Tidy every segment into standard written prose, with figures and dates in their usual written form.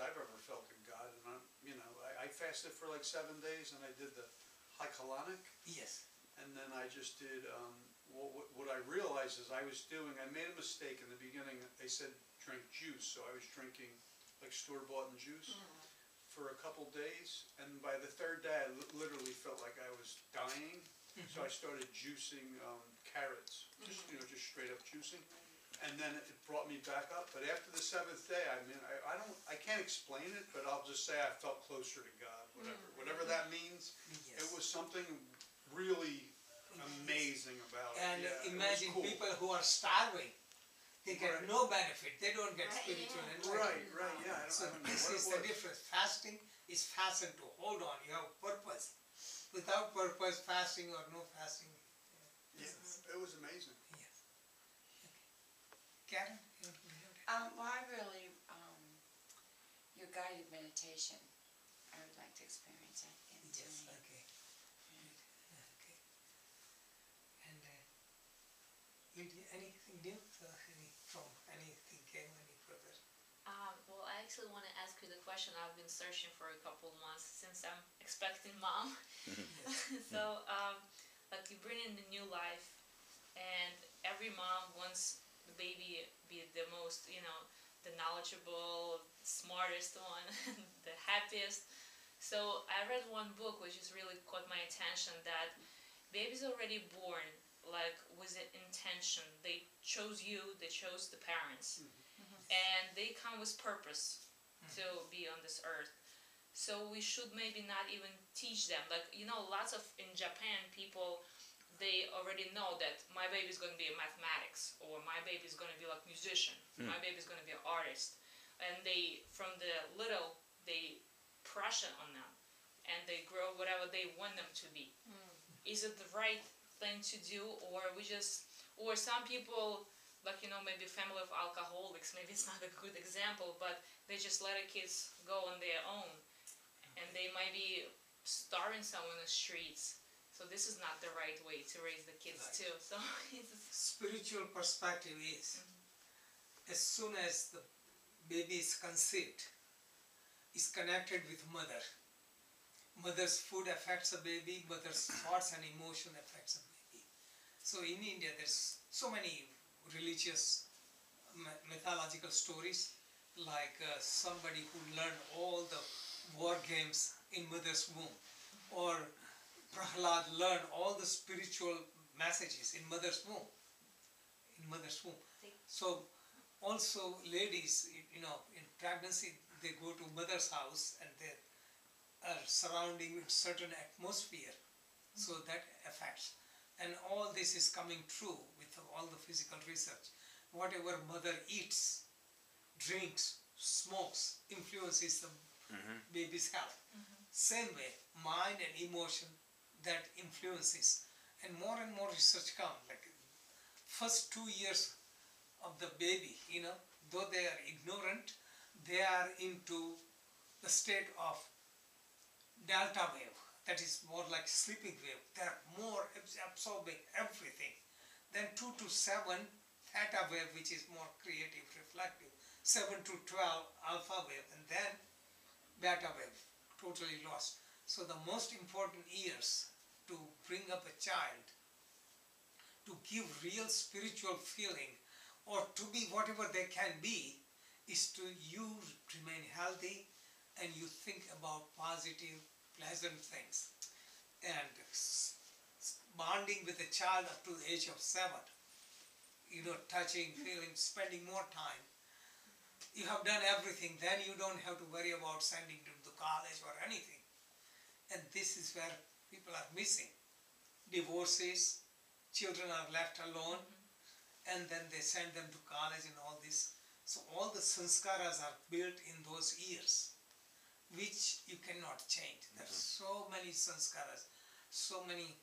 I've ever felt in God. And I fasted for like 7 days, and I did the high colonic. Yes. And then I just did, what I realized is I made a mistake in the beginning. They said drink juice, so I was drinking like store-bought juice for a couple days. And by the third day, I literally felt like I was dying. So I started juicing carrots, just straight up juicing. And then it brought me back up. But after the 7th day, I can't explain it, but I'll just say I felt closer to God, whatever that means. Yes. It was something really amazing about it. And Yeah, imagine cool. people who are starving, they get no benefit, they don't get spiritual enlightenment. Right, yeah. So this is the difference. Fasting is fastened to hold on, you have purpose. Without purpose, fasting or no fasting. Yeah, it was amazing. Yes. Karen? Well, I really, your guided meditation, I would like to experience that again. Yes, okay. Okay. And Lydia, anything new? Anything came any further? Well, I actually want to ask you the question I've been searching for a couple of months since I'm expecting mom. So, like you bring in the new life, and every mom wants the baby be the most, the knowledgeable, smartest one, the happiest. So I read one book which just really caught my attention, that babies already born like with an intention. They chose you, they chose the parents, and they come with purpose to be on this earth. So we should maybe not even teach them. Like, lots of, in Japan, people, they already know that my baby's going to be a mathematics, or my baby's going to be like musician, my baby's going to be an artist. And they, from the little, they pressure on them, and they grow whatever they want them to be. Is it the right thing to do, or or some people, like, maybe family of alcoholics, maybe it's not a good example, but they just let the kids go on their own, and they might be starving someone in the streets. So this is not the right way to raise the kids too. So spiritual perspective is, as soon as the baby is conceived, is connected with mother. Mother's food affects the baby, mother's thoughts and emotion affects the baby. So in India, there's so many religious mythological stories, like somebody who learned all the war games in mother's womb, or Prahlad learned all the spiritual messages in mother's womb. So also ladies, in pregnancy, they go to mother's house and they are surrounding with certain atmosphere, so that affects. And all this is coming true with all the physical research. Whatever mother eats, drinks, smokes, influences the baby's health. Same way, mind and emotion, that influences. And more research comes. Like first 2 years of the baby, though they are ignorant, they are into the state of delta wave, that is more like sleeping wave. They are more absorbing everything. Then 2 to 7 theta wave, which is more creative, reflective. 7 to 12 alpha wave, and then beta wave, totally lost. So the most important years to bring up a child, to give real spiritual feeling, or to be whatever they can be, is to you remain healthy and you think about positive, pleasant things. And bonding with a child up to the age of 7, touching, feeling, spending more time. You have done everything, then you don't have to worry about sending them to college or anything. And this is where people are missing. Divorces, children are left alone, and then they send them to college and all this. So all the sanskaras are built in those years, which you cannot change. There's so many sanskaras, so many,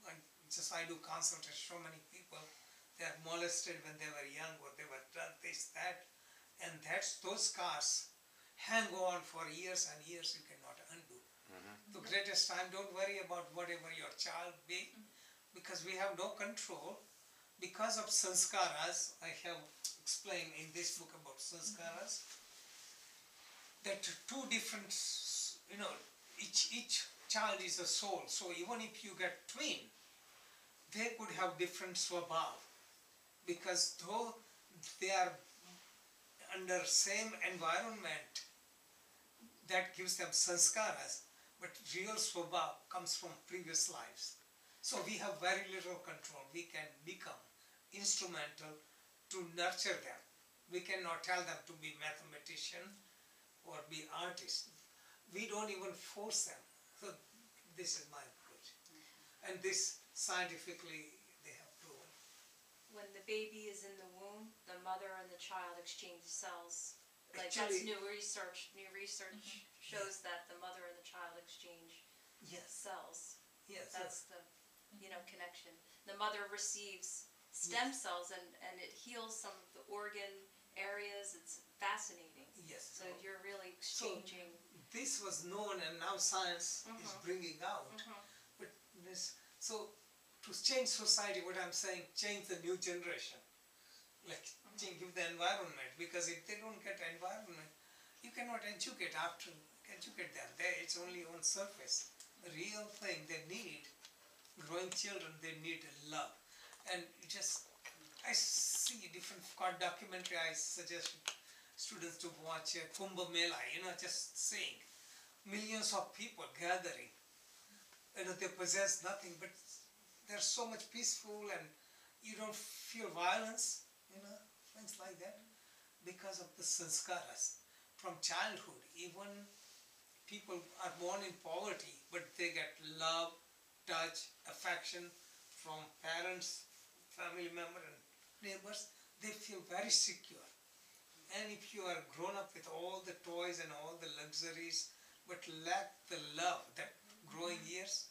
like just I do consultation, so many people, they are molested when they were young, or they were done this, that, and those scars hang on for years and years, you cannot undo. The greatest time, don't worry about whatever your child be, because we have no control. Because of sanskaras, I have explained in this book about sanskaras. that two different, each child is a soul. So even if you get twin, they could have different swabhav, because though they are under same environment, that gives them sanskaras, but real swabhav comes from previous lives. So we have very little control. We can become instrumental to nurture them. We cannot tell them to be mathematician or be artist. We don't even force them. So this is my approach. And this scientifically they have proven. When the baby is in the womb, the mother and the child exchange cells. Like Actually, that's new research. New research shows that the mother and the child exchange yes, cells. yes, That's the connection. The mother receives stem cells and it heals some of the organ areas. It's fascinating. yes. So you're really exchanging. This was known, and now science is bringing out. But this, so to change society, what I'm saying, change the new generation. Like give the environment, because if they don't get environment, you cannot educate them. It's only on surface. The real thing they need, growing children, they need love. And I see different documentary. I suggest students to watch Kumbh Mela, just seeing millions of people gathering. They possess nothing, but they're so much peaceful, and you don't feel violence, things like that, because of the sanskaras. From childhood, even people are born in poverty, but they get love, touch, affection from parents, family member and neighbors. They feel very secure. And if you are grown up with all the toys and all the luxuries, but lack the love, that growing years,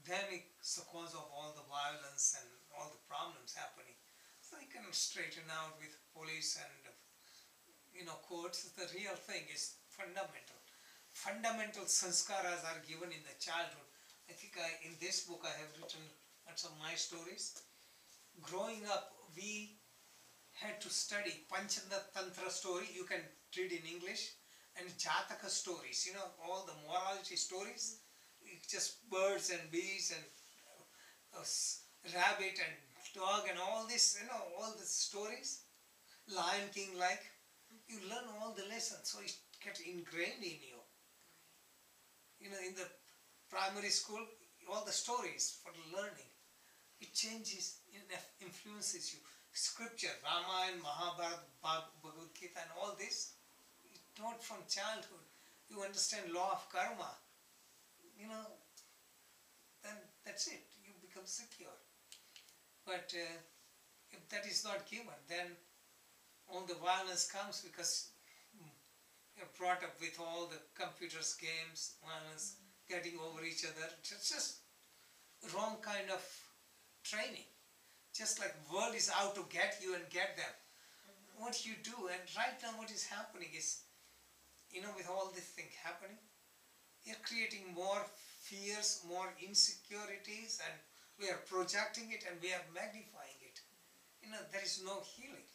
then it's the cause of all the violence and all the problems happening. So you can straighten out with police and courts. The real thing is fundamental. Fundamental sanskaras are given in the childhood. I think in this book I have written some of my stories. Growing up, we had to study Panchtantra story, you can read in English, and Jataka stories, all the morality stories. It's just birds and bees and rabbit and dog and all this, all the stories. Lion King like. You learn all the lessons, so it gets ingrained in you. In the primary school, all the stories for learning. It changes, influences you. Scripture, Ramayana, Mahabharata, Bhagavad Gita and all this, it's taught from childhood. You understand law of karma, then that's it. You become secure. But if that is not given, then all the violence comes, because you're brought up with all the computers, games, violence, getting over each other. It's just wrong kind of training. Just like world is out to get you and get them. What you do, and right now what is happening is, with all this thing happening, you're creating more fears, more insecurities, and we are projecting it and we are magnifying it. There is no healing.